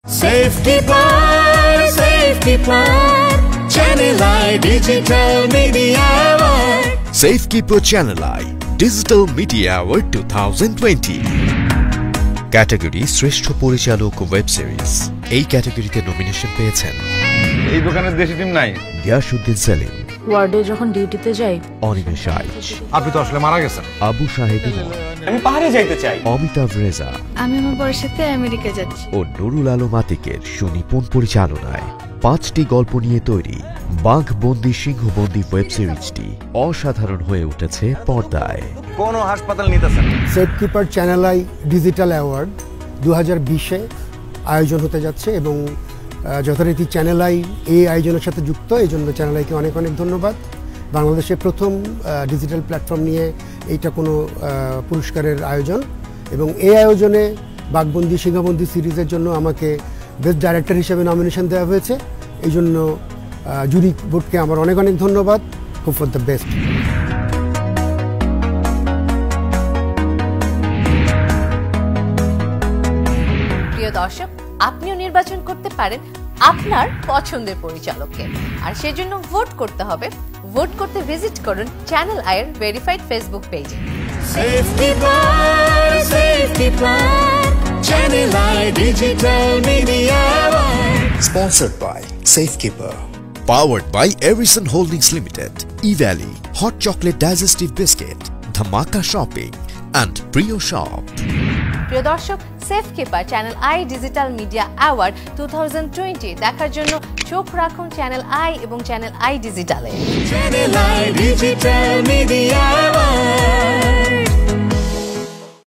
Safekeeper, Channel I Digital Media Award. Safekeeper Channel I Digital Media Award 2020. Category শ্রেষ্ঠ পরিচালক web series. এই ক্যাটাগরিতে nomination পেয়েছেন এই দোকানের দেশি টিম নাই। গিয়াসউদ্দিন সেলিম, ওয়ার্ডে যখন ডিউটিতে যাই। অনিমেষ আইচ, আপনি তো আসলে মারা গেছেন। আবু সাহেব ইমন, আমি পাহাড়ে যাইতে চাই। অমিতাভ রেজা, আমি আমার বরের সাথে আমেরিকা যাচ্ছি। ও নুরুল আলম আতিকের সুনিপুণ পরিচালনায় 5টি গল্প নিয়ে তৈরি বাঘবন্দি সিংহবন্দি ওয়েব সিরিজটি অসাধারণ হয়ে উঠেছে পর্দায়। কোন হাসপাতাল নিতেছেন? সেফকিপার চ্যানেল আই ডিজিটাল অ্যাওয়ার্ড 2020-এ আয়োজন হতে যাচ্ছে এবং যথারীতি চ্যানেল আই এই আয়োজনের সাথে যুক্ত। এই জন্য চ্যানেল আইকে অনেক অনেক ধন্যবাদ। বাংলাদেশে প্রথম ডিজিটাল প্ল্যাটফর্ম নিয়ে এইটা কোনো পুরস্কারের আয়োজন, এবং এই আয়োজনে বাঘবন্দি সিংহবন্দি সিরিজের জন্য আমাকে বেস্ট ডাইরেক্টর হিসেবে নমিনেশন দেওয়া হয়েছে। এই জন্য জুরি বোর্ডকে আমার অনেক অনেক ধন্যবাদ। Hope for the best. প্রিয় দর্শক, আপনিও নির্বাচন করতে পারেন আপনার পছন্দের পরিচালককে, আর সেজন্য ভোট করতে হবে। ভোট করতে ভিজিট করুন চ্যানেল আই এর ভেরিফাইড ফেসবুক পেজে। Safekeeper, Channel I Digital Media Award. Sponsored by Safekeeper. Powered by Erison Holdings Limited, E-Valley, Hot Chocolate Digestive Biscuit, Dhamaka Shopping, and Prio Shop. প্রিয় দর্শক, safekeeper channel I digital media award 2020 দেখার জন্য চোখ রাখুন channel I এবং channel I ডিজিটালে। Channel I Digital Media Award.